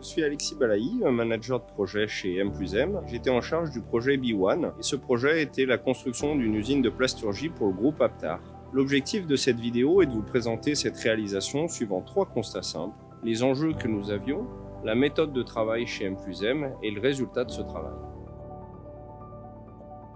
Je suis Alexis Balaï, manager de projet chez M+M. J'étais en charge du projet B1 et ce projet était la construction d'une usine de plasturgie pour le groupe Aptar. L'objectif de cette vidéo est de vous présenter cette réalisation suivant 3 constats simples: les enjeux que nous avions, la méthode de travail chez M+M et le résultat de ce travail.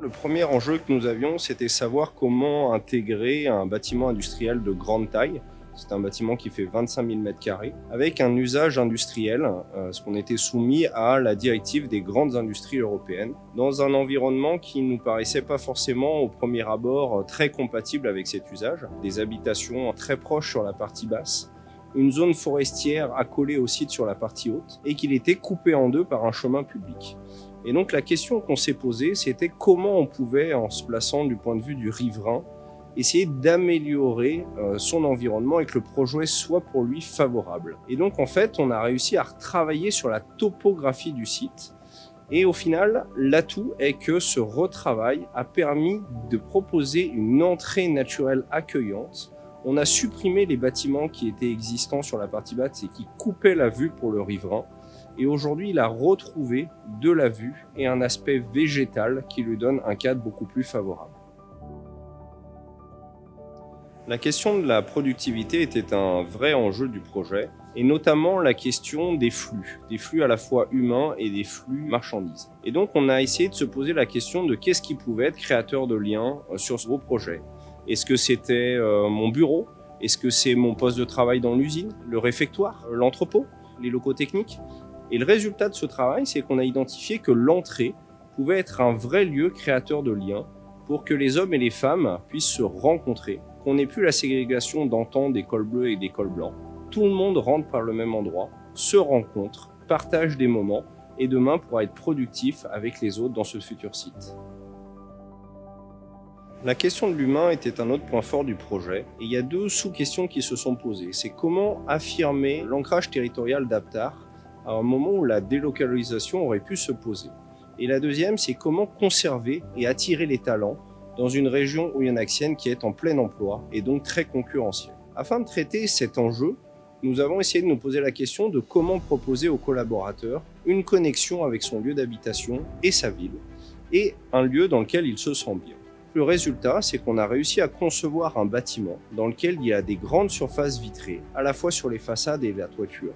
Le premier enjeu que nous avions, c'était savoir comment intégrer un bâtiment industriel de grande taille. C'est un bâtiment qui fait 25 000 m2 avec un usage industriel, ce qu'on était soumis à la directive des grandes industries européennes, dans un environnement qui nous paraissait pas forcément au premier abord très compatible avec cet usage. Des habitations très proches sur la partie basse, une zone forestière accolée au site sur la partie haute et qu'il était coupé en deux par un chemin public. Et donc la question qu'on s'est posée, c'était comment on pouvait, en se plaçant du point de vue du riverain, essayer d'améliorer son environnement et que le projet soit pour lui favorable. Et donc en fait, on a réussi à retravailler sur la topographie du site. Et au final, l'atout est que ce retravail a permis de proposer une entrée naturelle accueillante. On a supprimé les bâtiments qui étaient existants sur la partie basse et qui coupaient la vue pour le riverain. Et aujourd'hui, il a retrouvé de la vue et un aspect végétal qui lui donne un cadre beaucoup plus favorable. La question de la productivité était un vrai enjeu du projet, et notamment la question des flux à la fois humains et des flux marchandises. Et donc on a essayé de se poser la question de qu'est-ce qui pouvait être créateur de liens sur ce gros projet. Est-ce que c'était mon bureau? Est-ce que c'est mon poste de travail dans l'usine, le réfectoire, l'entrepôt, les locaux techniques? Et le résultat de ce travail, c'est qu'on a identifié que l'entrée pouvait être un vrai lieu créateur de liens pour que les hommes et les femmes puissent se rencontrer, qu'on n'ait plus la ségrégation d'antan des cols bleus et des cols blancs. Tout le monde rentre par le même endroit, se rencontre, partage des moments et demain pourra être productif avec les autres dans ce futur site. La question de l'humain était un autre point fort du projet et il y a 2 sous-questions qui se sont posées. C'est comment affirmer l'ancrage territorial d'Aptar à un moment où la délocalisation aurait pu se poser. Et la deuxième, c'est comment conserver et attirer les talents dans une région oyonnaxienne qui est en plein emploi et donc très concurrentielle. Afin de traiter cet enjeu, nous avons essayé de nous poser la question de comment proposer aux collaborateurs une connexion avec son lieu d'habitation et sa ville, et un lieu dans lequel il se sent bien. Le résultat, c'est qu'on a réussi à concevoir un bâtiment dans lequel il y a des grandes surfaces vitrées, à la fois sur les façades et la toiture.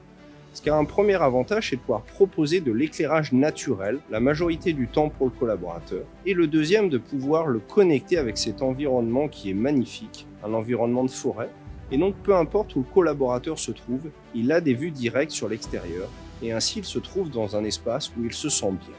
Ce qui a un premier avantage, c'est de pouvoir proposer de l'éclairage naturel, la majorité du temps pour le collaborateur. Et le deuxième, de pouvoir le connecter avec cet environnement qui est magnifique, un environnement de forêt. Et donc, peu importe où le collaborateur se trouve, il a des vues directes sur l'extérieur. Et ainsi, il se trouve dans un espace où il se sent bien.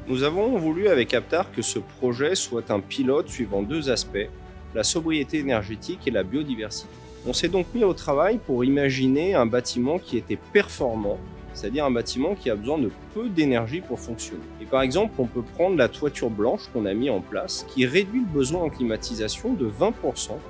Nous avons voulu avec Aptar que ce projet soit un pilote suivant 2 aspects: la sobriété énergétique et la biodiversité. On s'est donc mis au travail pour imaginer un bâtiment qui était performant, c'est-à-dire un bâtiment qui a besoin de peu d'énergie pour fonctionner. Et par exemple, on peut prendre la toiture blanche qu'on a mis en place, qui réduit le besoin en climatisation de 20%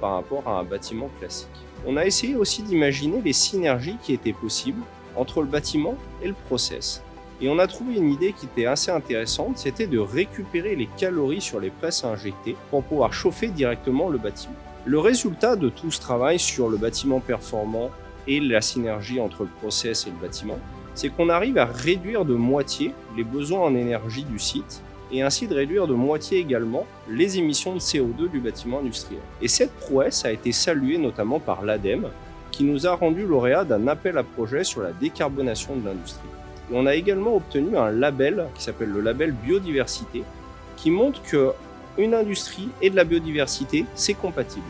par rapport à un bâtiment classique. On a essayé aussi d'imaginer les synergies qui étaient possibles entre le bâtiment et le process. Et on a trouvé une idée qui était assez intéressante, c'était de récupérer les calories sur les presses à injecter pour pouvoir chauffer directement le bâtiment. Le résultat de tout ce travail sur le bâtiment performant et la synergie entre le process et le bâtiment, c'est qu'on arrive à réduire de moitié les besoins en énergie du site et ainsi de réduire de moitié également les émissions de CO2 du bâtiment industriel. Et cette prouesse a été saluée notamment par l'ADEME, qui nous a rendu lauréat d'un appel à projet sur la décarbonation de l'industrie. Et on a également obtenu un label qui s'appelle le label biodiversité, qui montre qu'une industrie et de la biodiversité, c'est compatible.